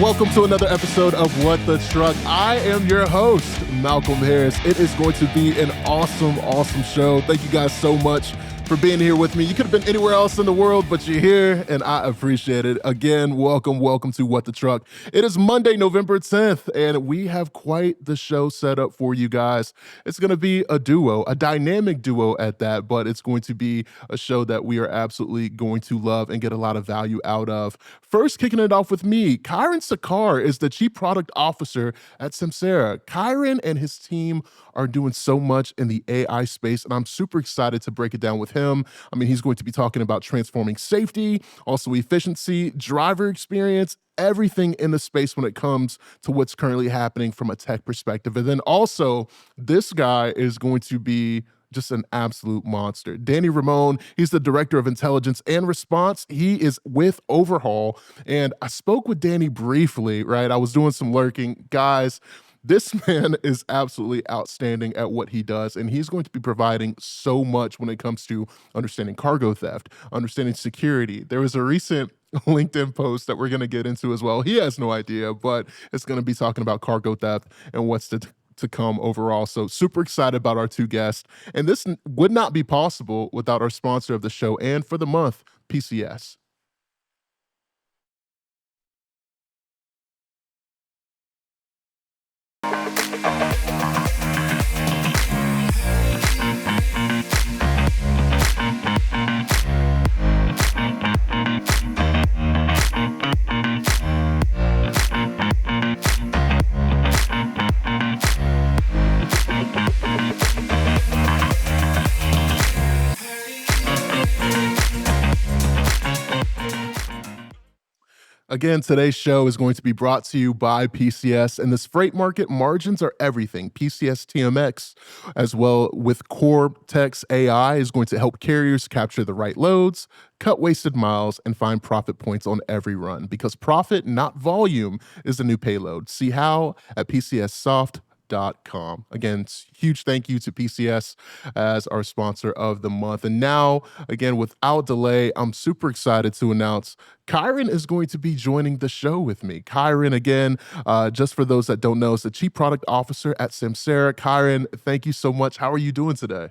Welcome to another episode of What the Truck. I am your host, Malcolm Harris. It is going to be an awesome show. Thank you guys so much for being here with me. You could have been anywhere else in the world, but you're here, and I appreciate it. Again, welcome to What the Truck. It is Monday, November 10th, and we have quite the show set up for you guys. It's going to be a duo, a dynamic duo at that, but it's going to be a show that we are absolutely going to love and get a lot of value out of. First, kicking it off with me, Kiren Sakhar is the Chief Product Officer at Samsara. Kiren and his team are doing so much in the AI space, and I'm super excited to break it down with him. I mean, he's going to be talking about transforming safety, also efficiency, driver experience, everything in the space when it comes to what's currently happening from a tech perspective. And then also, this guy is going to be just an absolute monster. Ramon, he's the Director of Intelligence and Response. He is with Overhaul. And I spoke with Danny briefly, right? I was doing some lurking. Guys, this man is absolutely outstanding at what he does, and he's going to be providing so much when it comes to understanding cargo theft, understanding security. There was a recent LinkedIn post that we're going to get into as well. He has no idea, but it's going to be talking about cargo theft and what's to come overall. So super excited about our two guests. And this would not be possible without our sponsor of the show and for the month, PCS. Again, today's show is going to be brought to you by PCS. And this freight market, margins are everything. PCS TMX, as well with Cortex AI, is going to help carriers capture the right loads, cut wasted miles, and find profit points on every run. Because profit, not volume, is the new payload. See how at PCSsoft.com. Again, huge thank you to PCS as our sponsor of the month. And now, again, without delay, I'm super excited to announce Kiren is going to be joining the show with me. Kiren, again, just for those that don't know, is the Chief Product Officer at Samsara. Kiren, thank you so much. How are you doing today?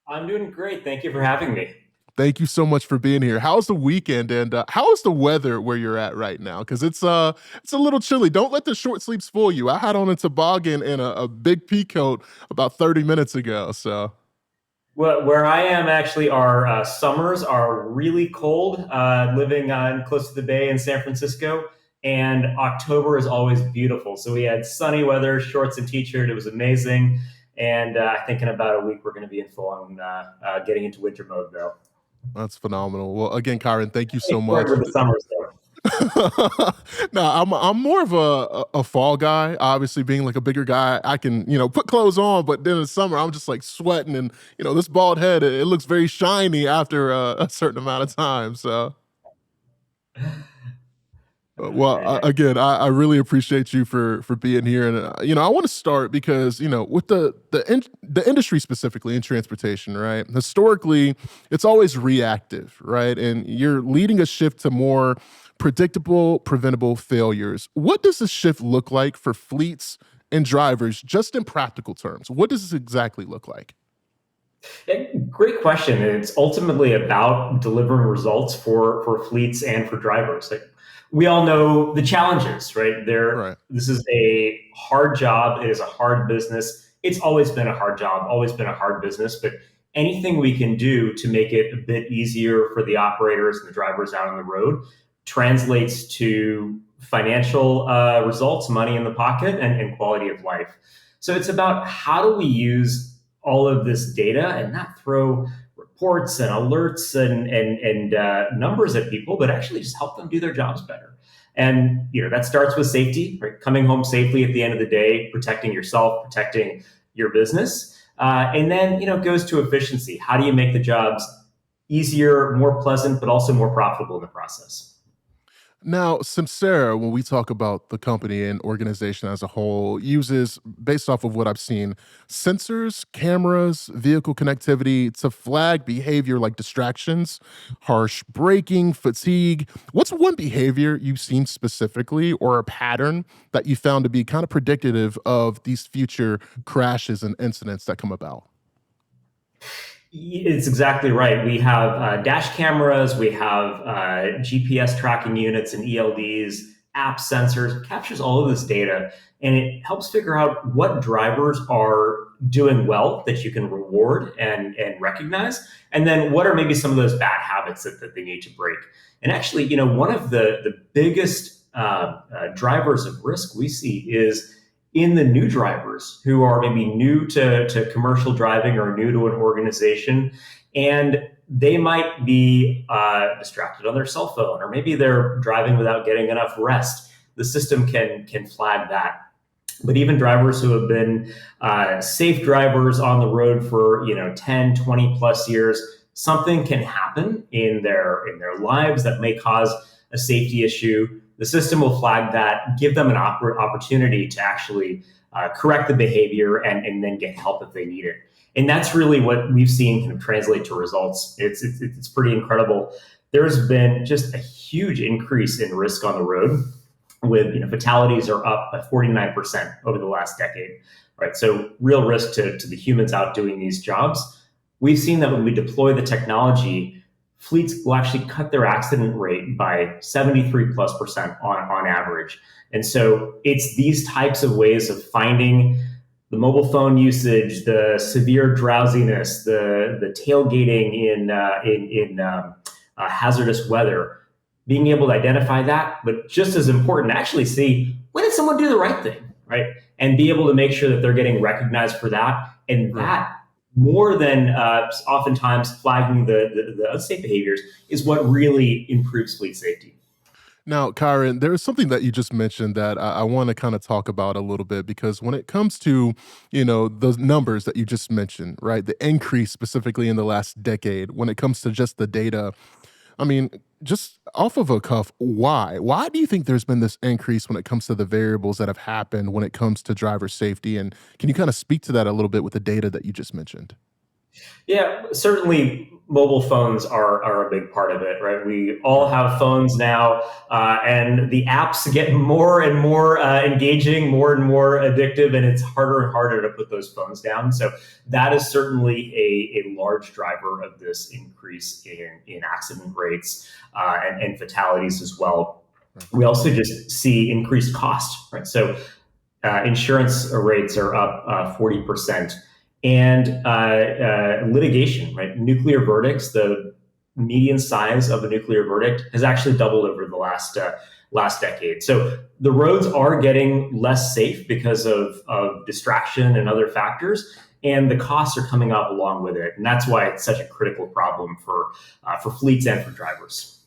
I'm doing great. Thank you for having me. Thank you so much for being here. How's the weekend, and how is the weather where you're at right now? Because it's a little chilly. Don't let the short sleeves fool you. I had on a toboggan and a big pea coat about 30 minutes ago. So, Well, where I am actually, our summers are really cold. Living on close to the bay in San Francisco, and October is always beautiful. So we had sunny weather, shorts and t-shirt. It was amazing. And I think in about a week we're going to be in full on getting into winter mode, though. that's phenomenal. Well, again, Kiren, thank you so Looking forward much. to the summers, though. No, I'm more of a fall guy. Obviously, being like a bigger guy, I can put clothes on, but then in the summer I'm just like sweating, and this bald head it looks very shiny after a certain amount of time. So. Well, Very nice. again, I really appreciate you for being here, and I want to start because with the industry specifically in transportation, right? Historically, it's always reactive, right? And you're leading a shift to more predictable, preventable failures. What does this shift look like for fleets and drivers, just in practical terms? What does this exactly look like? Yeah, great question. It's ultimately about delivering results for fleets and for drivers. Like, we all know the challenges, right? Right. This is a hard job. It is a hard business. It's always been a hard job, always been a hard business. But anything we can do to make it a bit easier for the operators and the drivers out on the road translates to financial results, money in the pocket, and quality of life. So it's about how do we use all of this data and not throw reports and alerts and numbers at people, but actually just help them do their jobs better. And that starts with safety, right? Coming home safely at the end of the day, protecting yourself, protecting your business, and then goes to efficiency. How do you make the jobs easier, more pleasant, but also more profitable in the process? Now, Samsara, when we talk about the company and organization as a whole, uses, based off of what I've seen, sensors, cameras, vehicle connectivity to flag behavior like distractions, harsh braking, fatigue. What's one behavior you've seen specifically or a pattern that you found to be kind of predictive of these future crashes and incidents that come about? It's exactly right. We have dash cameras, we have GPS tracking units and ELDs, app sensors, captures all of this data, and it helps figure out what drivers are doing well that you can reward and recognize, and then what are maybe some of those bad habits that they need to break. And actually, one of the biggest drivers of risk we see is in the new drivers who are maybe new to commercial driving or new to an organization, and they might be distracted on their cell phone, or maybe they're driving without getting enough rest. The system can flag that. But even drivers who have been safe drivers on the road for 10, 20 plus years, something can happen in their lives that may cause a safety issue. The system will flag that, give them an opportunity to actually correct the behavior and then get help if they need it. And that's really what we've seen kind of translate to results. It's pretty incredible. There's been just a huge increase in risk on the road, with fatalities are up by 49% over the last decade. Right, so real risk to the humans out doing these jobs. We've seen that when we deploy the technology, fleets will actually cut their accident rate by 73 plus percent on average. And so it's these types of ways of finding the mobile phone usage, the severe drowsiness, the tailgating in hazardous weather, being able to identify that, but just as important, actually see when did someone do the right thing, right? And be able to make sure that they're getting recognized for that. And Right. that, more than oftentimes flagging the unsafe behaviors, is what really improves fleet safety. Now, Kyron, there is something that you just mentioned that I want to kind of talk about a little bit because when it comes to, those numbers that you just mentioned, right? The increase specifically in the last decade, when it comes to just the data, I mean, just off of a cuff, why? Why do you think there's been this increase when it comes to the variables that have happened when it comes to driver safety? And can you kind of speak to that a little bit with the data that you just mentioned? Yeah, certainly mobile phones are a big part of it, right? We all have phones now, and the apps get more and more engaging, more and more addictive, and it's harder and harder to put those phones down. So that is certainly a large driver of this increase in accident rates and fatalities as well. We also just see increased cost, right? So insurance rates are up 40%. And litigation, right? Nuclear verdicts, the median size of a nuclear verdict has actually doubled over the last decade. So the roads are getting less safe because of distraction and other factors, and the costs are coming up along with it. And that's why it's such a critical problem for fleets and for drivers.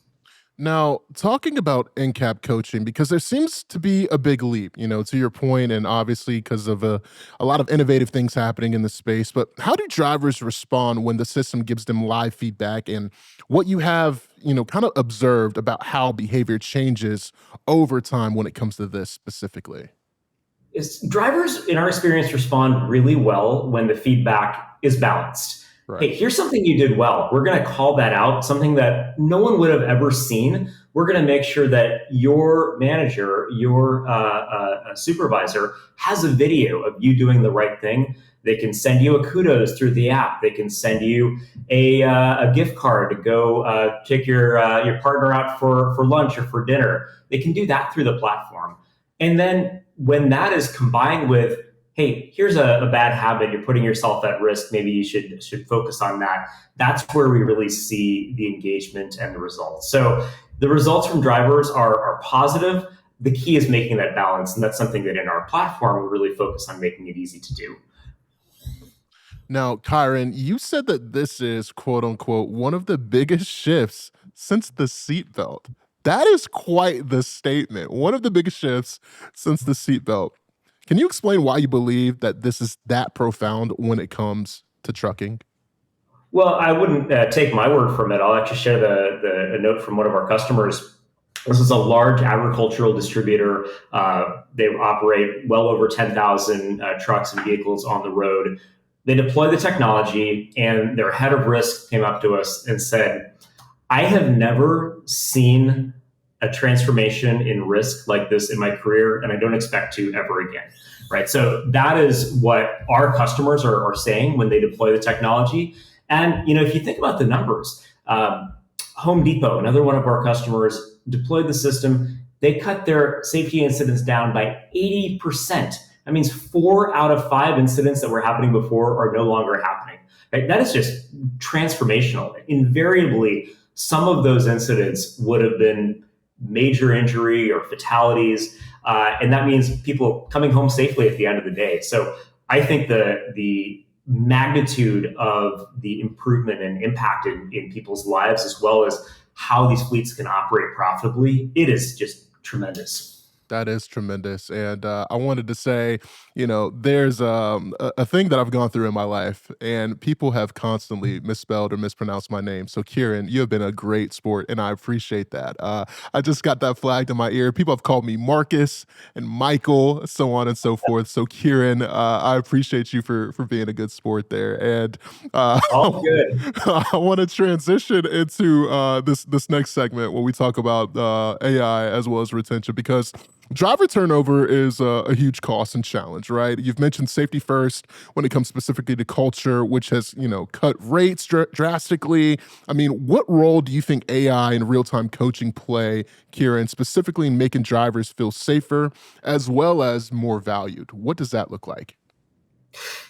Now, talking about NCAP coaching, because there seems to be a big leap, to your point, and obviously because of a lot of innovative things happening in the space. But how do drivers respond when the system gives them live feedback and what you have, kind of observed about how behavior changes over time when it comes to this specifically? Is drivers, in our experience, respond really well when the feedback is balanced. Right. Hey, here's something you did well. We're going to call that out, something that no one would have ever seen. We're going to make sure that your manager, your supervisor, has a video of you doing the right thing. They can send you a kudos through the app. They can send you a gift card to go take your partner out for lunch or for dinner. They can do that through the platform. And then when that is combined with, hey, here's a bad habit, you're putting yourself at risk, maybe you should focus on that. That's where we really see the engagement and the results. So the results from drivers are positive. The key is making that balance, and that's something that in our platform we really focus on making it easy to do. Now, Kyron, you said that this is quote unquote one of the biggest shifts since the seatbelt. That is quite the statement. One of the biggest shifts since the seatbelt. Can you explain why you believe that this is that profound when it comes to trucking? Well, I wouldn't take my word from it. I'll actually share a note from one of our customers. This is a large agricultural distributor. They operate well over 10,000 trucks and vehicles on the road. They deploy the technology, and their head of risk came up to us and said, I have never seen a transformation in risk like this in my career, and I don't expect to ever again. Right. So that is what our customers are saying when they deploy the technology. And if you think about the numbers, Home Depot, another one of our customers, deployed the system. They cut their safety incidents down by 80%. That means 4 out of 5 incidents that were happening before are no longer happening. Right? That is just transformational. Invariably, some of those incidents would have been major injury or fatalities, and that means people coming home safely at the end of the day. So I think the magnitude of the improvement and impact in people's lives, as well as how these fleets can operate profitably, it is just tremendous. That is tremendous. And I wanted to say, there's a thing that I've gone through in my life, and people have constantly misspelled or mispronounced my name. So, Kiren, you have been a great sport, and I appreciate that. I just got that flagged in my ear. People have called me Marcus and Michael, so on and so forth. So, Kiren, I appreciate you for being a good sport there. And All good. I want to transition into this next segment when we talk about AI as well as retention, because driver turnover is a huge cost and challenge, right? You've mentioned safety first when it comes specifically to culture, which has, cut rates drastically. I mean, what role do you think AI and real-time coaching play, Kiren, specifically in making drivers feel safer as well as more valued? What does that look like?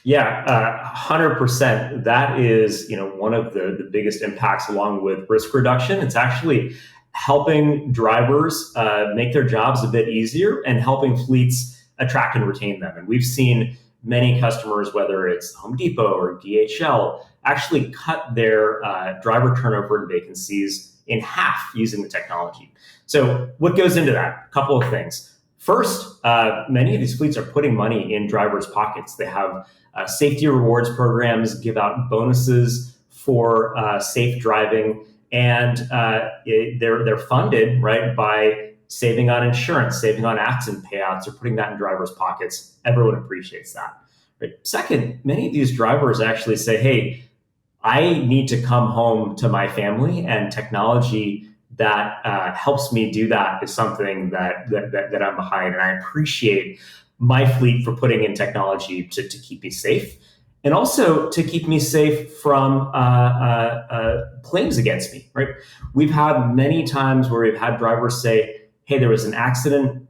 Yeah, 100%. That is, one of the biggest impacts, along with risk reduction. It's actually helping drivers make their jobs a bit easier and helping fleets attract and retain them. And we've seen many customers, whether it's Home Depot or DHL, actually cut their driver turnover and vacancies in half using the technology. So what goes into that? A couple of things. First, many of these fleets are putting money in drivers' pockets. They have safety rewards programs, give out bonuses for safe driving, and they're funded, right, by saving on insurance, saving on accident payouts, or putting that in drivers' pockets. Everyone appreciates that. Right? Second, many of these drivers actually say, "Hey, I need to come home to my family, and technology that helps me do that is something that I'm behind, and I appreciate my fleet for putting in technology to keep me safe, and also to keep me safe from claims against me." Right? We've had many times where we've had drivers say, "Hey, there was an accident.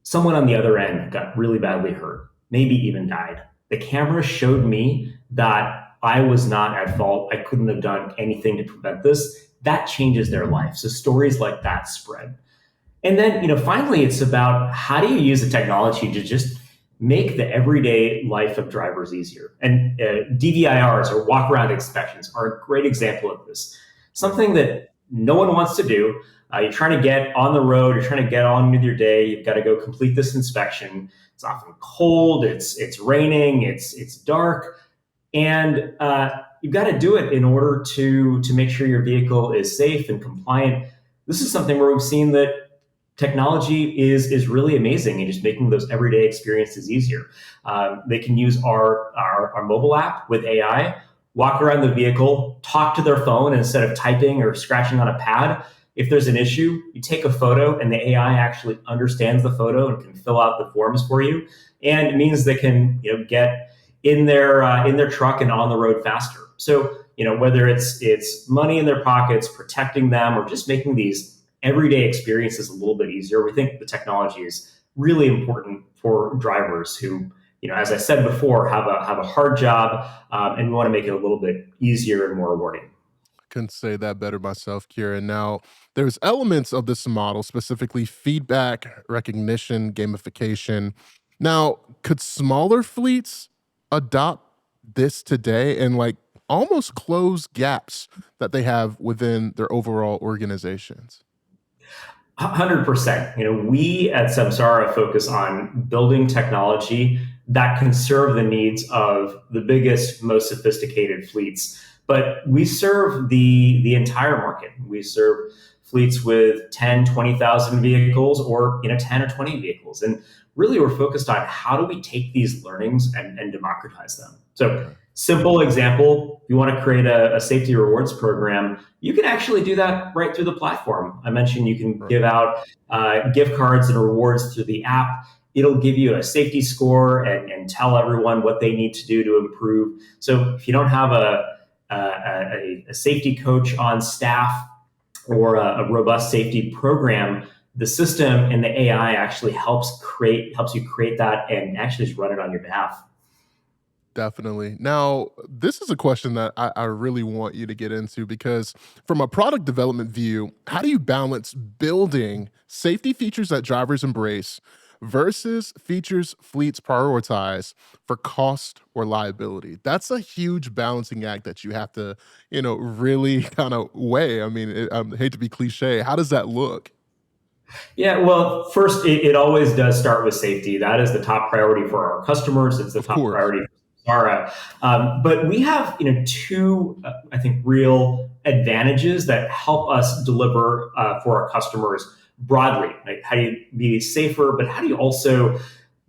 Someone on the other end got really badly hurt, maybe even died. The camera showed me that I was not at fault. I couldn't have done anything to prevent this." That changes their life. So stories like that spread. And then, finally, it's about how do you use the technology to just make the everyday life of drivers easier. And DVIRs, or walk around inspections, are a great example of this. Something that no one wants to do. You're trying to get on the road, you're trying to get on with your day, you've got to go complete this inspection. It's often cold, it's raining, it's dark. And you've got to do it in order to make sure your vehicle is safe and compliant. This is something where we've seen that technology is really amazing in just making those everyday experiences easier. They can use our mobile app with AI, walk around the vehicle, talk to their phone instead of typing or scratching on a pad. If there's an issue, you take a photo, and the AI actually understands the photo and can fill out the forms for you. And it means they can get in their truck and on the road faster. So, whether it's money in their pockets, protecting them, or just making these everyday experiences a little bit easier, we think the technology is really important for drivers who, as I said before, have a hard job, and we want to make it a little bit easier and more rewarding. Couldn't say that better myself, Kieran. Now, there's elements of this model, specifically feedback, recognition, gamification. Now, could smaller fleets adopt this today and almost close gaps that they have within their overall organizations? 100%. We at Samsara focus on building technology that can serve the needs of the biggest, most sophisticated fleets. But we serve the entire market. We serve fleets with 10, 20,000 vehicles, or 10 or 20 vehicles. And really, we're focused on how do we take these learnings and democratize them. So, Okay. simple example, if you want to create a safety rewards program, you can actually do that right through the platform. I mentioned you can Right. give out gift cards and rewards through the app. It'll give you a safety score and tell everyone what they need to do to improve. So if you don't have a safety coach on staff or a robust safety program, the system and the AI actually helps you create that and actually just run it on your behalf. Definitely. Now, this is a question that I really want you to get into because, from a product development view, how do you balance building safety features that drivers embrace versus features fleets prioritize for cost or liability? That's a huge balancing act that you have to, really kind of weigh. I mean, I hate to be cliche. How does that look? Yeah, well, first, it always does start with safety. That is the top priority for our customers. It's the Of top course. priority for Samsara. But we have, two, I think, real advantages that help us deliver for our customers broadly. Right? How do you be safer, but how do you also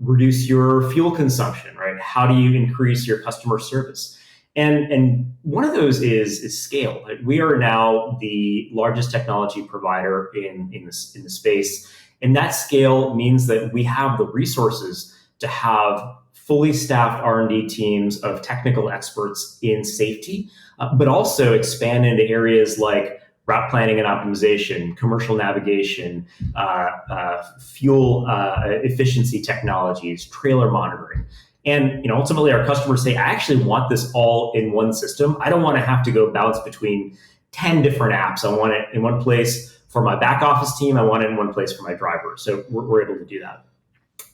reduce your fuel consumption? Right? How do you increase your customer service? And one of those is scale. Like, we are now the largest technology provider in the space, and that scale means that we have the resources to have fully staffed R&D teams of technical experts in safety, but also expand into areas like route planning and optimization, commercial navigation, fuel efficiency technologies, trailer monitoring. And ultimately, our customers say, "I actually want this all in one system. I don't want to have to go bounce between 10 different apps. I want it in one place for my back office team. I want it in one place for my driver." So we're able to do that.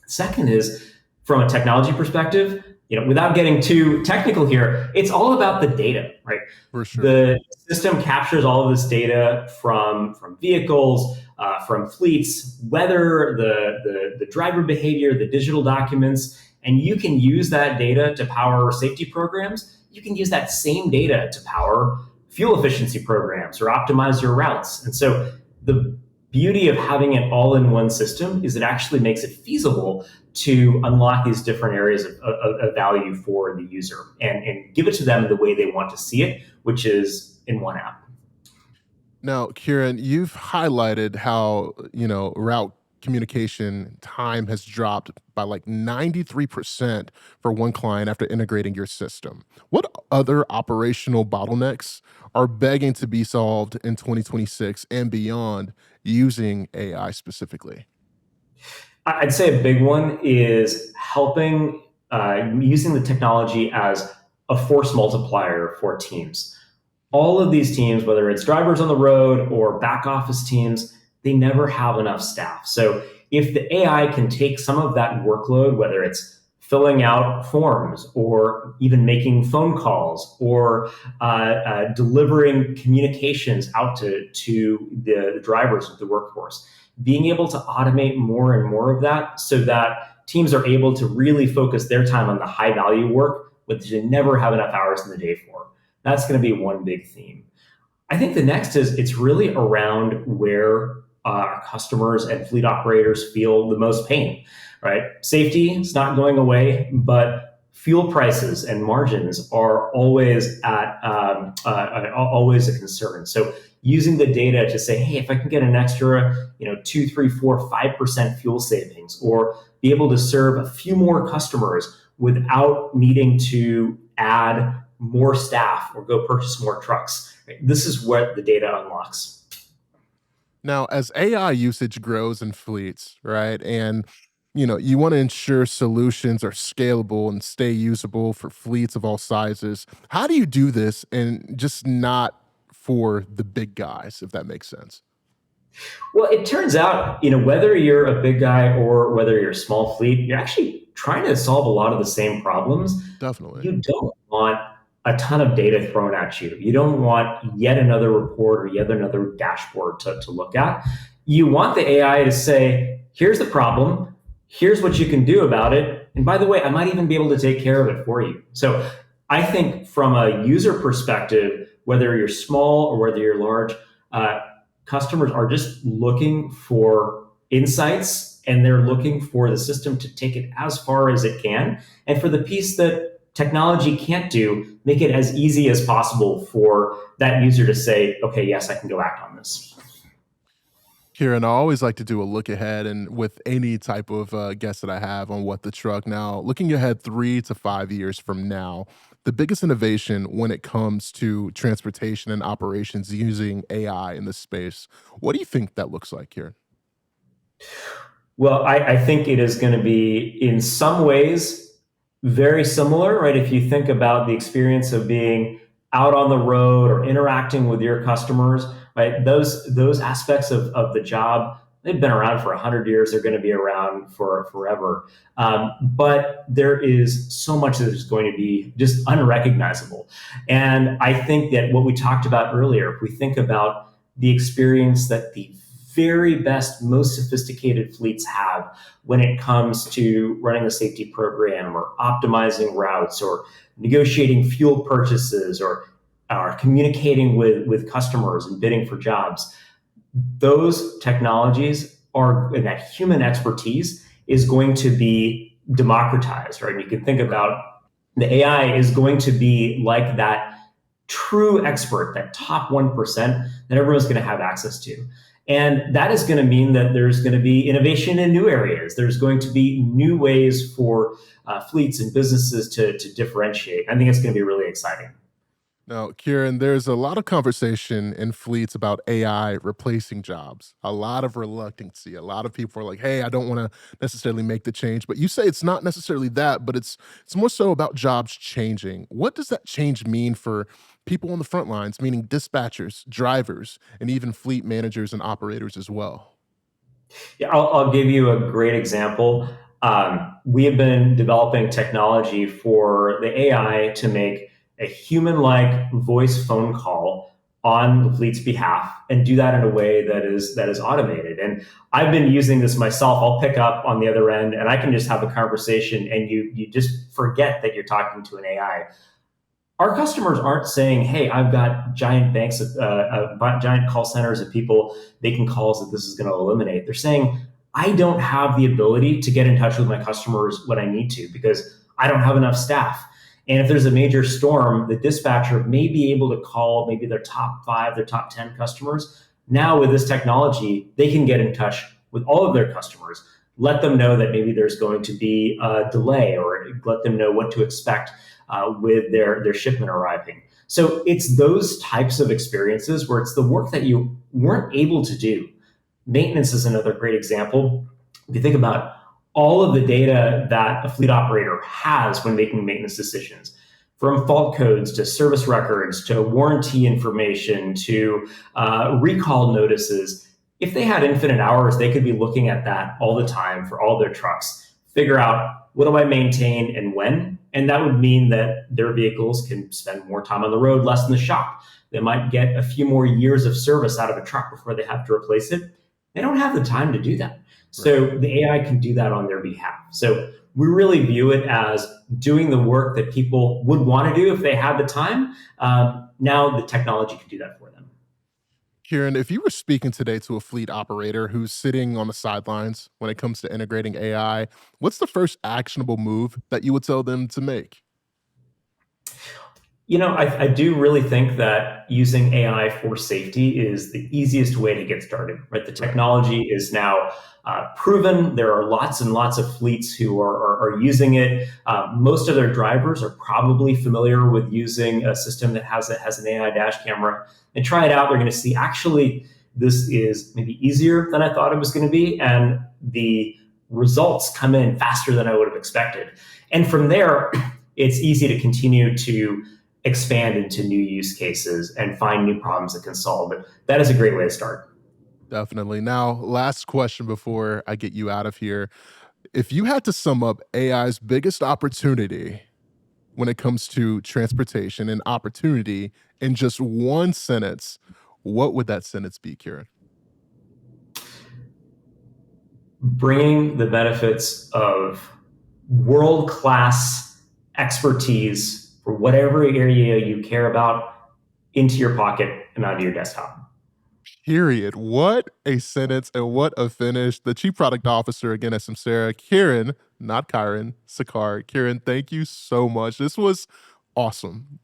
Second is, from a technology perspective, without getting too technical here, it's all about the data, right? For sure. The system captures all of this data from vehicles, from fleets, weather, the driver behavior, the digital documents, and you can use that data to power safety programs. You can use that same data to power fuel efficiency programs or optimize your routes. And so the beauty of having it all in one system is it actually makes it feasible to unlock these different areas of value for the user and give it to them the way they want to see it, which is in one app. Now, Kieran, you've highlighted how, route communication time has dropped by like 93% for one client after integrating your system. What other operational bottlenecks are begging to be solved in 2026 and beyond using AI specifically? I'd say a big one is helping using the technology as a force multiplier for teams. All of these teams, whether it's drivers on the road or back office teams, they never have enough staff. So if the AI can take some of that workload, whether it's filling out forms or even making phone calls or delivering communications out to the drivers of the workforce, being able to automate more and more of that so that teams are able to really focus their time on the high value work, which they never have enough hours in the day for. That's going to be one big theme. I think the next is it's really around where our customers and fleet operators feel the most pain, right? Safety is not going away, but fuel prices and margins are always a concern. So using the data to say, hey, if I can get an extra, 2, 3, 4, 5% fuel savings, or be able to serve a few more customers without needing to add more staff or go purchase more trucks. Right? This is what the data unlocks. Now, as AI usage grows in fleets, right, and you want to ensure solutions are scalable and stay usable for fleets of all sizes. How do you do this and just not for the big guys, if that makes sense? Well, it turns out, whether you're a big guy or whether you're a small fleet, you're actually trying to solve a lot of the same problems. Definitely. You don't want a ton of data thrown at you. You don't want yet another report or yet another dashboard to look at. You want the AI to say, here's the problem, here's what you can do about it. And by the way, I might even be able to take care of it for you. So I think from a user perspective, whether you're small or whether you're large, customers are just looking for insights, and they're looking for the system to take it as far as it can. And for the piece that technology can't do, make it as easy as possible for that user to say, okay, yes, I can go act on this. Kiren, I always like to do a look ahead and with any type of guest that I have on what the truck. Now, looking ahead 3 to 5 years from now, the biggest innovation when it comes to transportation and operations using AI in this space, what do you think that looks like, Kiren? Well, I think it is going to be in some ways very similar, right? If you think about the experience of being out on the road or interacting with your customers, right? Those aspects of the job, they've been around for 100 years. They're going to be around for forever. But there is so much that is going to be just unrecognizable. And I think that what we talked about earlier, if we think about the experience that the very best, most sophisticated fleets have when it comes to running a safety program or optimizing routes or negotiating fuel purchases or communicating with customers and bidding for jobs. Those technologies are, and that human expertise is going to be democratized, right? You can think about the AI is going to be like that true expert, that top 1% that everyone's going to have access to. And that is going to mean that there's going to be innovation in new areas. There's going to be new ways for fleets and businesses to differentiate. I think it's going to be really exciting. Now, Kieran, there's a lot of conversation in fleets about AI replacing jobs, a lot of reluctancy. A lot of people are like, hey, I don't want to necessarily make the change. But you say it's not necessarily that, but it's more so about jobs changing. What does that change mean for people on the front lines, meaning dispatchers, drivers, and even fleet managers and operators as well? Yeah, I'll give you a great example. We have been developing technology for the AI to make a human-like voice phone call on the fleet's behalf and do that in a way that is automated. And I've been using this myself. I'll pick up on the other end and I can just have a conversation and you just forget that you're talking to an AI. Our customers aren't saying, "Hey, I've got giant banks of giant call centers of people making calls that this is going to eliminate." They're saying, "I don't have the ability to get in touch with my customers when I need to because I don't have enough staff." And if there's a major storm, the dispatcher may be able to call maybe their top 5, their top 10 customers. Now, with this technology, they can get in touch with all of their customers, let them know that maybe there's going to be a delay, or let them know what to expect with their shipment arriving. So it's those types of experiences where it's the work that you weren't able to do. Maintenance is another great example. If you think about all of the data that a fleet operator has when making maintenance decisions, from fault codes to service records to warranty information to recall notices, if they had infinite hours, they could be looking at that all the time for all their trucks, figure out what do I maintain and when. And that would mean that their vehicles can spend more time on the road, less in the shop. They might get a few more years of service out of a truck before they have to replace it. They don't have the time to do that. So the AI can do that on their behalf. So we really view it as doing the work that people would want to do if they had the time. Now the technology can do that for them. Kieran, if you were speaking today to a fleet operator who's sitting on the sidelines when it comes to integrating AI, what's the first actionable move that you would tell them to make? I do really think that using AI for safety is the easiest way to get started, right? The Right. technology is now proven. There are lots and lots of fleets who are using it. Most of their drivers are probably familiar with using a system that has an AI dash camera. And try it out. They're going to see actually this is maybe easier than I thought it was going to be, and the results come in faster than I would have expected. And from there, it's easy to continue to expand into new use cases and find new problems that can solve it. That is a great way to start. Definitely. Now, last question before I get you out of here. If you had to sum up AI's biggest opportunity when it comes to transportation and opportunity in just one sentence, what would that sentence be, Kieran? Bringing the benefits of world class expertise for whatever area you care about into your pocket and onto your desktop. Period. What a sentence and what a finish. The Chief Product Officer again at Samsara, Kiren, not Kiren, Sakhar. Kiren, thank you so much. This was awesome.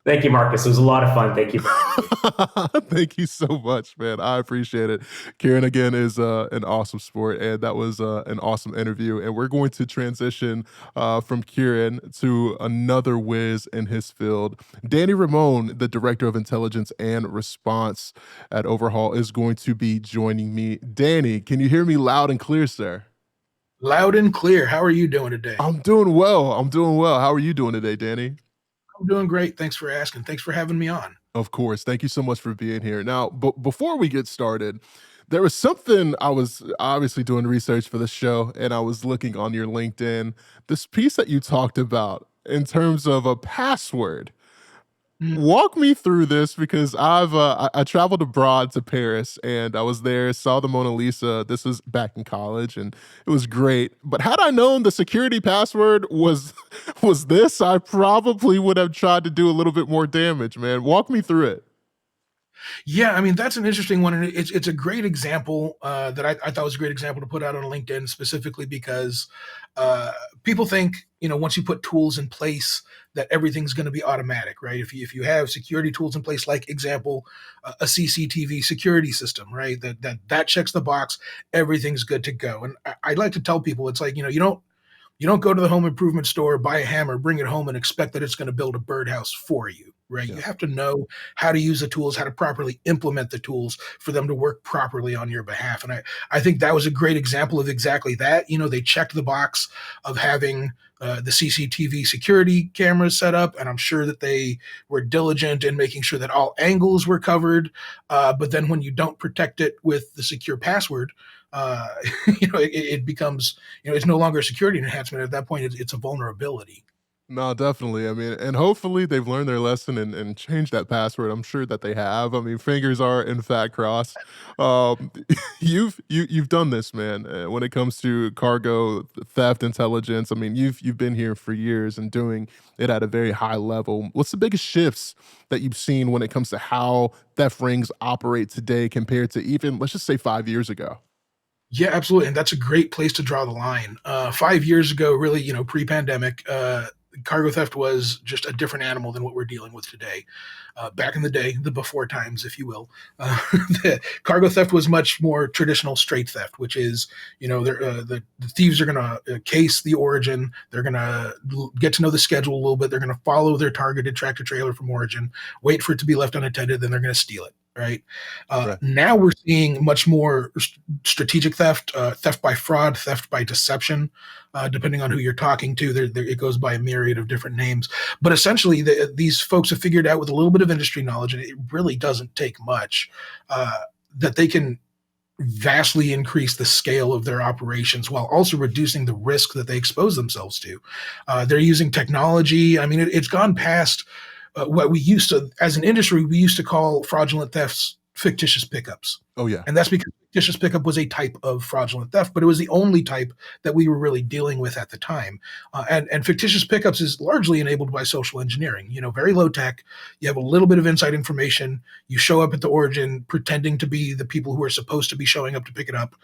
Thank you, Marcus. It was a lot of fun. Thank you for having me. Thank you so much, man. I appreciate it. Kiren again is an awesome sport, and that was an awesome interview. And we're going to transition from Kiren to another whiz in his field. Danny Ramon, the Director of Intelligence and Response at Overhaul, is going to be joining me. Danny, can you hear me loud and clear, sir? Loud and clear. How are you doing today? I'm doing well. I'm doing well. How are you doing today, Danny? I'm doing great. Thanks for asking. Thanks for having me on. Of course. Thank you so much for being here. Now, before we get started, there was something I was obviously doing research for the show, and I was looking on your LinkedIn, this piece that you talked about in terms of a password. Mm. Walk me through this because I traveled abroad to Paris and I was there, saw the Mona Lisa. This was back in college and it was great. But had I known the security password was was this, I probably would have tried to do a little bit more damage, man. Walk me through it. Yeah, I mean that's an interesting one, and it's a great example that I thought was a great example to put out on LinkedIn specifically because uh, people think once you put tools in place that everything's going to be automatic, right? If you have security tools in place, like example a CCTV security system, right? That checks the box, everything's good to go. And I like to tell people it's like you don't go to the home improvement store, buy a hammer, bring it home, and expect that it's going to build a birdhouse for you, right? Yeah. You have to know how to use the tools, how to properly implement the tools for them to work properly on your behalf. And I think that was a great example of exactly that. They checked the box of having the CCTV security cameras set up, and I'm sure that they were diligent in making sure that all angles were covered. But then when you don't protect it with the secure password, uh, it becomes it's no longer a security enhancement. At that point, it's a vulnerability. No, definitely. I mean, and hopefully they've learned their lesson and changed that password. I'm sure that they have. I mean, fingers are in fact crossed. Um, you've done this, man. When it comes to cargo theft intelligence, I mean, you've been here for years and doing it at a very high level. What's the biggest shifts that you've seen when it comes to how theft rings operate today compared to even, let's just say, 5 years ago? Yeah, absolutely, and that's a great place to draw the line. 5 years ago, really, pre-pandemic, cargo theft was just a different animal than what we're dealing with today. Back in the day, the before times, if you will, the cargo theft was much more traditional straight theft, which is, the thieves are going to case the origin. They're going to get to know the schedule a little bit. They're going to follow their targeted tractor trailer from origin, wait for it to be left unattended, then they're going to steal it. Right. Right. Now we're seeing much more strategic theft, theft by fraud, theft by deception, depending on who you're talking to. It goes by a myriad of different names. But essentially, these folks have figured out with a little bit of industry knowledge, and it really doesn't take much, that they can vastly increase the scale of their operations while also reducing the risk that they expose themselves to. They're using technology. I mean, it's gone past what we used to, as an industry, we used to call fraudulent thefts fictitious pickups. Oh yeah. And that's because fictitious pickup was a type of fraudulent theft, but it was the only type that we were really dealing with at the time. And fictitious pickups is largely enabled by social engineering, very low tech. You have a little bit of inside information. You show up at the origin pretending to be the people who are supposed to be showing up to pick it up.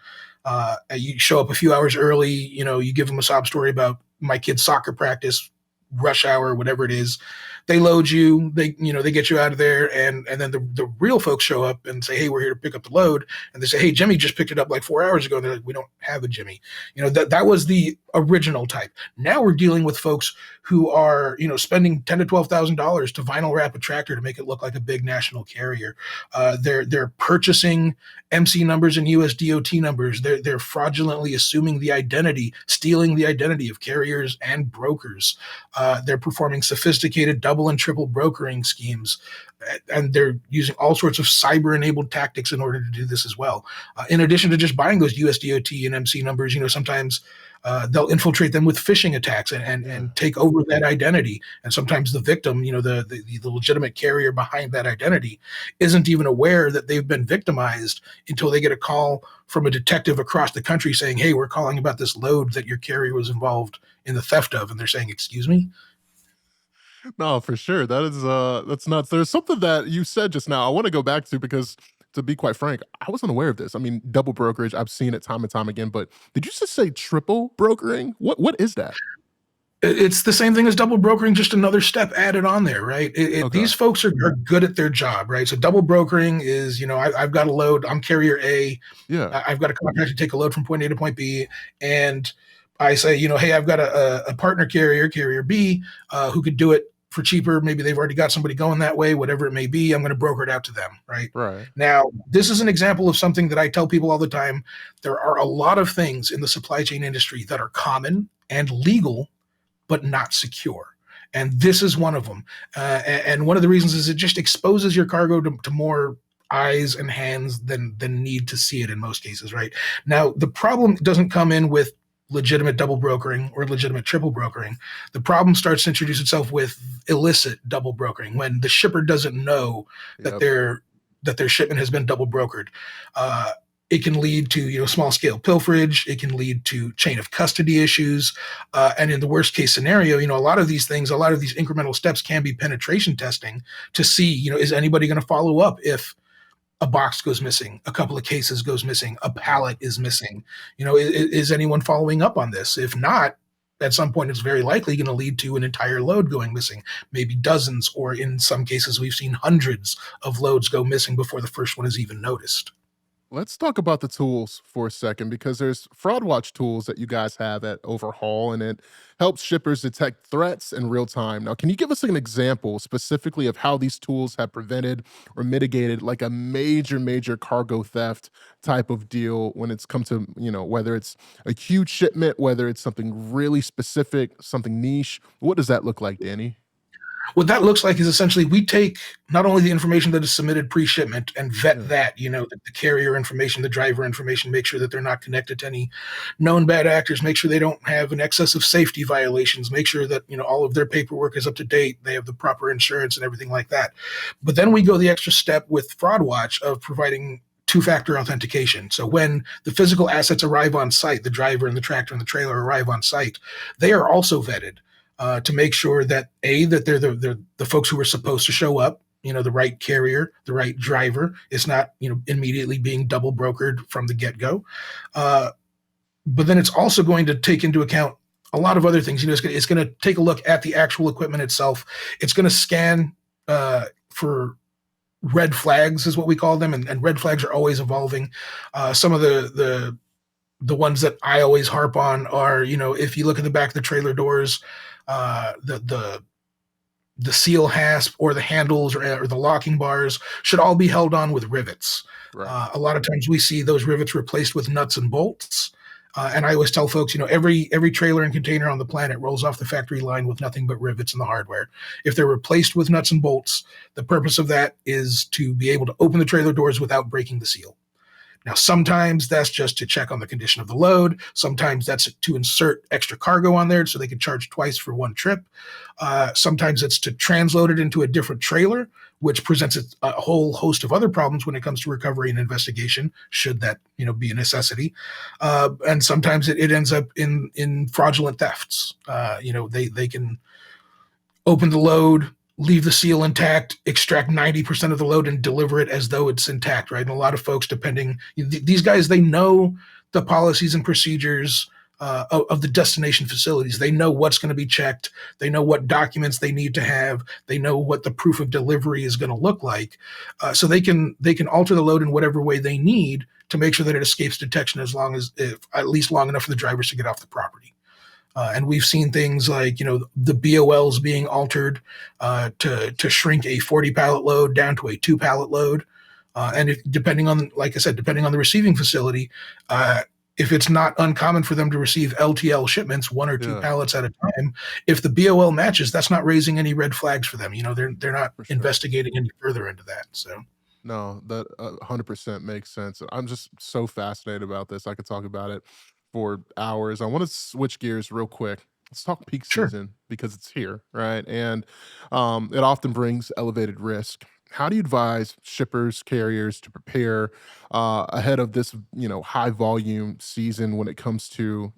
You show up a few hours early, you give them a sob story about my kid's soccer practice, rush hour, whatever it is. They load you, they get you out of there, and then the real folks show up and say, hey, we're here to pick up the load. And they say, hey, Jimmy just picked it up like 4 hours ago. And they're like, we don't have a Jimmy. That was the original type. Now we're dealing with folks who are, spending $10,000 to $12,000 to vinyl wrap a tractor to make it look like a big national carrier. They're purchasing MC numbers and USDOT numbers. They're fraudulently assuming the identity, stealing the identity of carriers and brokers. They're performing sophisticated double and triple brokering schemes, and they're using all sorts of cyber-enabled tactics in order to do this as well. In addition to just buying those USDOT and MC numbers, sometimes they'll infiltrate them with phishing attacks and take over that identity. And sometimes the victim, the legitimate carrier behind that identity, isn't even aware that they've been victimized until they get a call from a detective across the country saying, hey, we're calling about this load that your carrier was involved in the theft of. And they're saying, excuse me? No, for sure. That's nuts. There's something that you said just now I want to go back to because to be quite frank, I wasn't aware of this. I mean, double brokerage, I've seen it time and time again, but did you just say triple brokering? What is that? It's the same thing as double brokering, just another step added on there, right? Okay. These folks are good at their job, right? So double brokering is, I've got a load, I'm carrier A, Yeah. I've got a contract to take a load from point A to point B, and I say, hey, I've got a partner carrier, carrier B, who could do it for cheaper. Maybe they've already got somebody going that way, whatever it may be. I'm going to broker it out to them, right? Right. Now, this is an example of something that I tell people all the time. There are a lot of things in the supply chain industry that are common and legal but not secure. And this is one of them. And one of the reasons is it just exposes your cargo to more eyes and hands than need to see it in most cases, right? Now, the problem doesn't come in with legitimate double brokering or legitimate triple brokering. The problem starts to introduce itself with illicit double brokering when the shipper doesn't know that Yep. their shipment has been double brokered. It can lead to small scale pilferage. It can lead to chain of custody issues, and in the worst case scenario, a lot of these things, a lot of these incremental steps can be penetration testing to see is anybody going to follow up if a box goes missing, a couple of cases goes missing, a pallet is missing. Is anyone following up on this? If not, at some point it's very likely going to lead to an entire load going missing, maybe dozens, or in some cases we've seen hundreds of loads go missing before the first one is even noticed. Let's talk about the tools for a second because there's fraud watch tools that you guys have at Overhaul and it helps shippers detect threats in real time. Now, can you give us an example specifically of how these tools have prevented or mitigated like a major cargo theft type of deal when it's come to, whether it's a huge shipment, whether it's something really specific, something niche? What does that look like, Danny? What that looks like is essentially we take not only the information that is submitted pre-shipment and vet Yeah. that, the carrier information, the driver information, make sure that they're not connected to any known bad actors, make sure they don't have an excess of safety violations, make sure that, all of their paperwork is up to date, they have the proper insurance and everything like that. But then we go the extra step with Fraud Watch of providing two-factor authentication. So when the physical assets arrive on site, the driver and the tractor and the trailer arrive on site, they are also vetted to make sure that that they're the folks who are supposed to show up, the right carrier, the right driver. It's not immediately being double brokered from the get-go. But then it's also going to take into account a lot of other things. It's going to take a look at the actual equipment itself. It's going to scan for red flags, is what we call them, and red flags are always evolving. Some of the ones that I always harp on are, if you look at the back of the trailer doors, the seal hasp or the handles or the locking bars should all be held on with rivets. Right. A lot of times we see those rivets replaced with nuts and bolts. And I always tell folks, every trailer and container on the planet rolls off the factory line with nothing but rivets in the hardware. If they're replaced with nuts and bolts, the purpose of that is to be able to open the trailer doors without breaking the seal. Now, sometimes that's just to check on the condition of the load. Sometimes that's to insert extra cargo on there so they can charge twice for one trip. Sometimes it's to transload it into a different trailer, which presents a whole host of other problems when it comes to recovery and investigation, should that be a necessity. And sometimes it ends up in fraudulent thefts. They can open the load, leave the seal intact, extract 90% of the load and deliver it as though it's intact, right? And a lot of folks, these guys, they know the policies and procedures of the destination facilities. They know what's going to be checked. They know what documents they need to have. They know what the proof of delivery is going to look like. So they can alter the load in whatever way they need to make sure that it escapes detection at least long enough for the drivers to get off the property. And we've seen things like, the BOLs being altered to shrink a 40 pallet load down to a 2 pallet load. And depending on the receiving facility, if it's not uncommon for them to receive LTL shipments, 1 or 2 Yeah, pallets at a time, if the BOL matches, that's not raising any red flags for them. They're not for sure. investigating any further into that. So. No, that 100% makes sense. I'm just so fascinated about this. I could talk about it for hours. I want to switch gears real quick. Let's talk peak Sure. season because it's here, right? And it often brings elevated risk. How do you advise shippers, carriers to prepare ahead of this, high volume season when it comes to,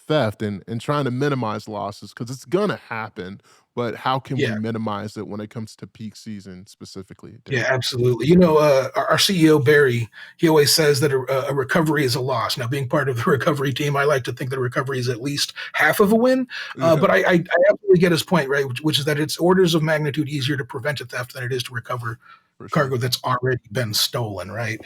theft and trying to minimize losses because it's gonna happen but how can we Yeah. minimize it when it comes to peak season specifically, Yeah, Derek? absolutely. Our CEO Barry, he always says that a recovery is a loss. Now, being part of the recovery team, I like to think that a recovery is at least half of a win. Yeah, But I absolutely get his point, right? Which is that it's orders of magnitude easier to prevent a theft than it is to recover for sure. cargo that's already been stolen, right?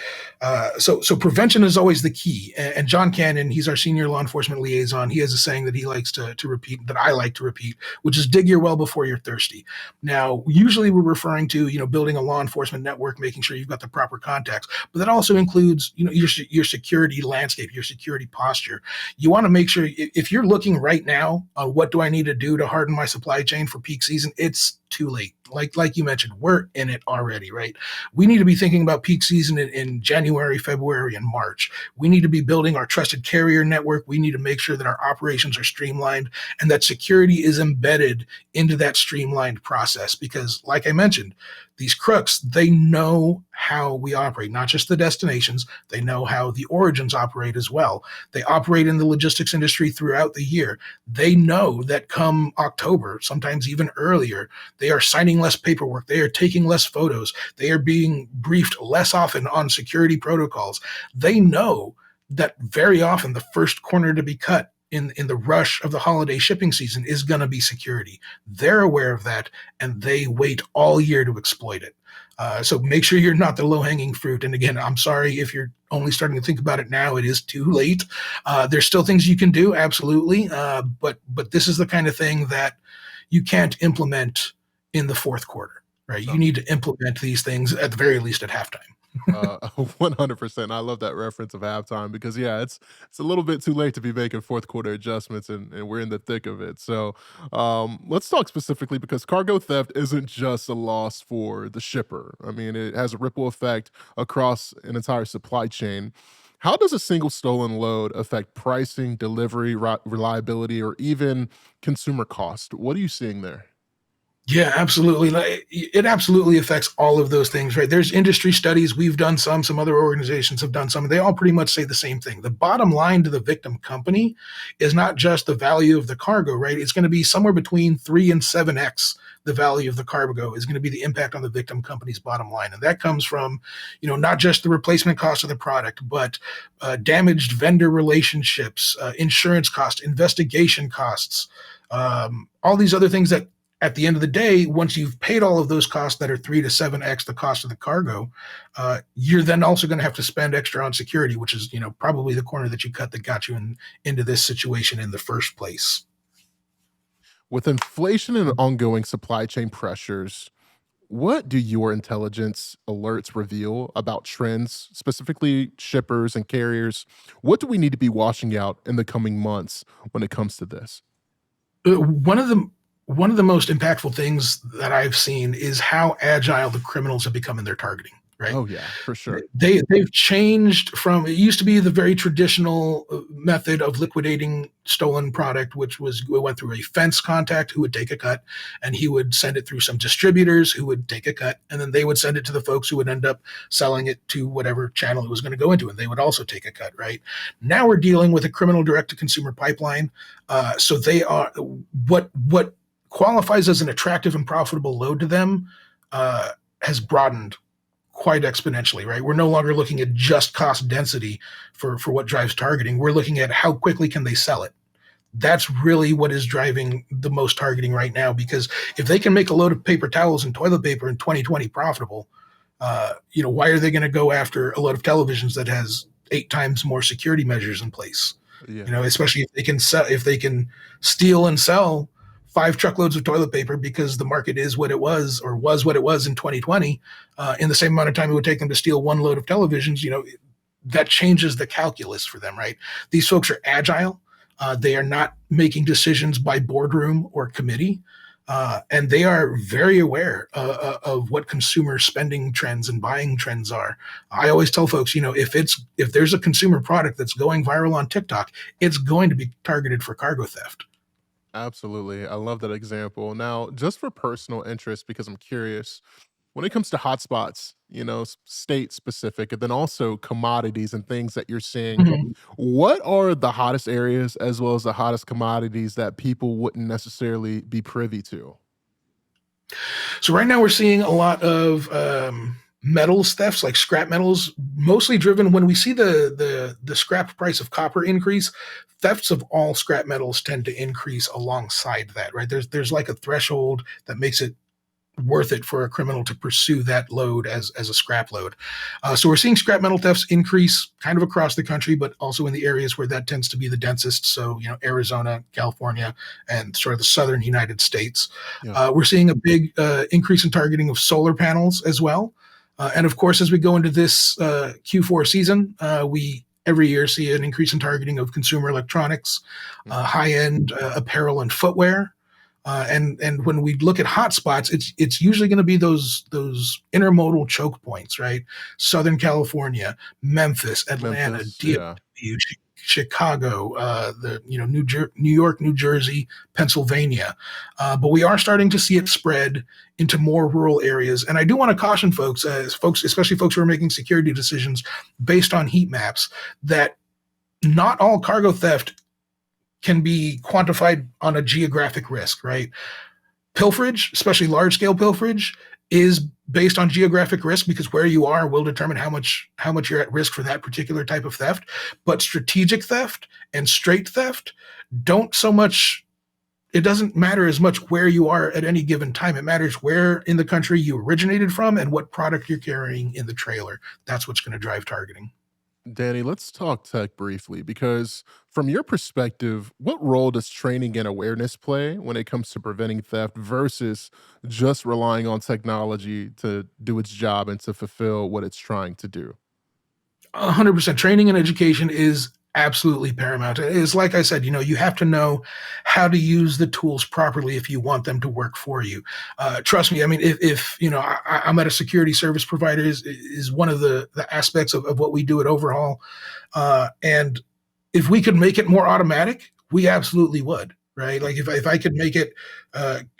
So prevention is always the key. And John Cannon, he's our senior law enforcement liaison. He has a saying that he likes to repeat, that I like to repeat, which is dig your well before you're thirsty. Now, usually we're referring to building a law enforcement network, making sure you've got the proper contacts, but that also includes your security landscape, your security posture. You want to make sure if you're looking right now on what do I need to do to harden my supply chain for peak season, it's too late. Like you mentioned, we're in it already, right? We need to be thinking about peak season in January, February, and March. We need to be building our trusted carrier network. We need to make sure that our operations are streamlined and that security is embedded into that streamlined process. Because, like I mentioned, these crooks, they know how we operate, not just the destinations, they know how the origins operate as well. They operate in the logistics industry throughout the year. They know that come October, sometimes even earlier, they are signing less paperwork, they are taking less photos, they are being briefed less often on security protocols. They know that very often the first corner to be cut in the rush of the holiday shipping season is going to be security. They're aware of that, and they wait all year to exploit it. So make sure you're not the low-hanging fruit. And again, I'm sorry if you're only starting to think about it now. It is too late. There's still things you can do, absolutely, but this is the kind of thing that you can't implement in the fourth quarter, right? No. You need to implement these things at the very least at halftime. 100%. I love that reference of halftime because yeah, it's a little bit too late to be making fourth quarter adjustments, and we're in the thick of it. So let's talk specifically because cargo theft isn't just a loss for the shipper. I mean, it has a ripple effect across an entire supply chain. How does a single stolen load affect pricing, delivery, reliability, or even consumer cost? What are you seeing there? Yeah, absolutely. It absolutely affects all of those things, right? There's industry studies. We've done some other organizations have done some. They all pretty much say the same thing. The bottom line to the victim company is not just the value of the cargo, right? It's going to be somewhere between 3 and 7x the value of the cargo is going to be the impact on the victim company's bottom line. And that comes from, not just the replacement cost of the product, but damaged vendor relationships, insurance costs, investigation costs, all these other things that at the end of the day, once you've paid all of those costs that are 3 to 7x the cost of the cargo, you're then also going to have to spend extra on security, which is probably the corner that you cut that got you into this situation in the first place. With inflation and ongoing supply chain pressures, what do your intelligence alerts reveal about trends, specifically shippers and carriers? What do we need to be watching out in the coming months when it comes to this? One of the most impactful things that I've seen is how agile the criminals have become in their targeting. Right? Oh, yeah, for sure. They've changed from it used to be the very traditional method of liquidating stolen product, which was we went through a fence contact who would take a cut, and he would send it through some distributors who would take a cut, and then they would send it to the folks who would end up selling it to whatever channel it was going to go into, and they would also take a cut. Right now, we're dealing with a criminal direct to consumer pipeline, so they are what qualifies as an attractive and profitable load to them has broadened quite exponentially, right? We're no longer looking at just cost density for what drives targeting. We're looking at how quickly can they sell it. That's really what is driving the most targeting right now, because if they can make a load of paper towels and toilet paper in 2020 profitable, why are they going to go after a load of televisions that has 8 times more security measures in place? Yeah. Especially if they can steal and sell 5 truckloads of toilet paper because the market is what it was or was what it was in 2020, in the same amount of time it would take them to steal one load of televisions, that changes the calculus for them, right? These folks are agile. They are not making decisions by boardroom or committee. And they are very aware of what consumer spending trends and buying trends are. I always tell folks, if there's a consumer product that's going viral on TikTok, it's going to be targeted for cargo theft. Absolutely. I love that example. Now, just for personal interest, because I'm curious, when it comes to hotspots, state specific, and then also commodities and things that you're seeing, Mhm. what are the hottest areas as well as the hottest commodities that people wouldn't necessarily be privy to? So right now we're seeing a lot of metals thefts, like scrap metals, mostly driven when we see the scrap price of copper increase. Thefts of all scrap metals tend to increase alongside that, right? There's like a threshold that makes it worth it for a criminal to pursue that load as a scrap load. So we're seeing scrap metal thefts increase kind of across the country, but also in the areas where that tends to be the densest. So, Arizona, California, and sort of the southern United States. Yeah. We're seeing a big increase in targeting of solar panels as well. And of course, as we go into this Q4 season, we every year see an increase in targeting of consumer electronics, high-end apparel and footwear. And when we look at hotspots, it's usually going to be those intermodal choke points, right? Southern California, Memphis, Atlanta, DFW, Chicago, New York, New Jersey, Pennsylvania. But we are starting to see it spread into more rural areas. And I do want to caution folks, especially folks who are making security decisions based on heat maps, that not all cargo theft can be quantified on a geographic risk, right? Pilferage, especially large-scale pilferage, is based on geographic risk because where you are will determine how much you're at risk for that particular type of theft. But strategic theft and straight theft don't so much. It doesn't matter as much where you are at any given time. It matters where in the country you originated from and what product you're carrying in the trailer. That's what's going to drive targeting. Danny, let's talk tech briefly because from your perspective, what role does training and awareness play when it comes to preventing theft versus just relying on technology to do its job and to fulfill what it's trying to do? 100% training and education is absolutely paramount. It's like I said, you have to know how to use the tools properly if you want them to work for you. Trust me. I mean, if I'm at a security service provider is one of the aspects of what we do at Overhaul. And if we could make it more automatic, we absolutely would, right? Like if I could make it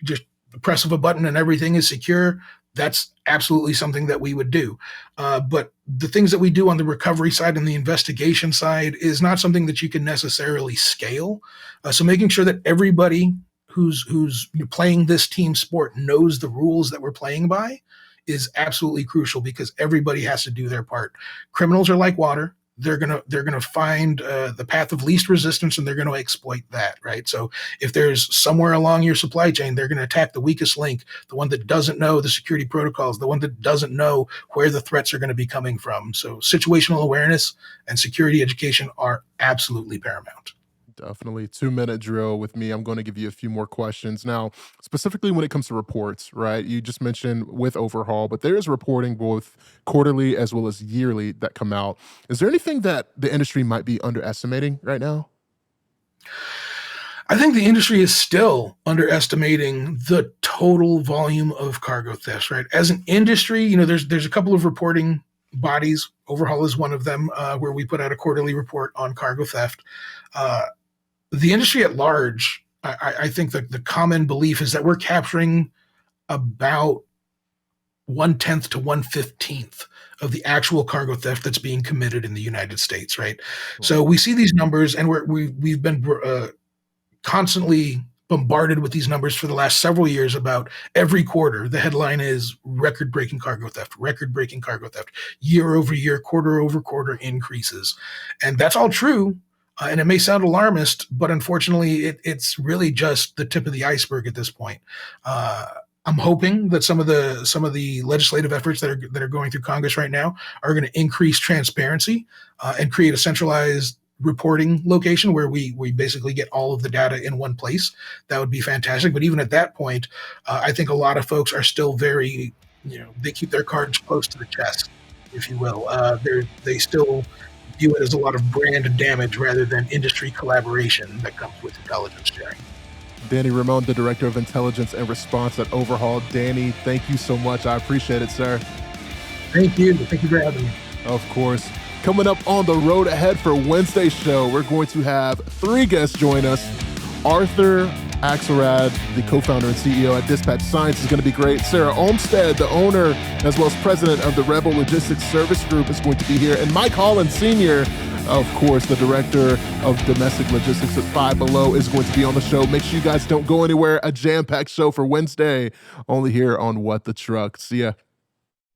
just the press of a button and everything is secure, that's absolutely something that we would do. But the things that we do on the recovery side and the investigation side is not something that you can necessarily scale. So making sure that everybody who's playing this team sport knows the rules that we're playing by is absolutely crucial because everybody has to do their part. Criminals are like water. They're gonna find the path of least resistance and they're gonna exploit that, right? So if there's somewhere along your supply chain, they're gonna attack the weakest link, the one that doesn't know the security protocols, the one that doesn't know where the threats are gonna be coming from. So situational awareness and security education are absolutely paramount. Definitely. 2-minute drill with me. I'm going to give you a few more questions. Now, specifically when it comes to reports, right? You just mentioned with Overhaul, but there is reporting both quarterly as well as yearly that come out. Is there anything that the industry might be underestimating right now? I think the industry is still underestimating the total volume of cargo thefts, right? As an industry, there's a couple of reporting bodies. Overhaul is one of them, where we put out a quarterly report on cargo theft. The industry at large, I think that the common belief is that we're capturing about 1/10 to 1/15 of the actual cargo theft that's being committed in the United States, right? Cool. So we see these numbers, and we've been constantly bombarded with these numbers for the last several years about every quarter. The headline is record-breaking cargo theft, year over year, quarter over quarter increases. And that's all true. And it may sound alarmist, but unfortunately, it's really just the tip of the iceberg at this point. I'm hoping that some of the legislative efforts that are going through Congress right now are going to increase transparency and create a centralized reporting location where we basically get all of the data in one place. That would be fantastic. But even at that point, I think a lot of folks are still very, they keep their cards close to the chest, if you will. They still view it as a lot of brand damage rather than industry collaboration that comes with intelligence sharing. Danny Ramon, the Director of Intelligence and Response at Overhaul. Danny, thank you so much. I appreciate it, sir. Thank you. Thank you for having me. Of course. Coming up on the road ahead for Wednesday's show, we're going to have 3 guests join us. Arthur Axelrad, the co-founder and CEO at Dispatch Science, is going to be great. Sarah Olmstead, the owner as well as president of the Rebel Logistics Service Group, is going to be here. And Mike Holland, Sr., Of course, the director of domestic logistics at Five Below is going to be on the show. Make sure you guys don't go anywhere. A jam-packed show for Wednesday, only here on What the Truck. See ya.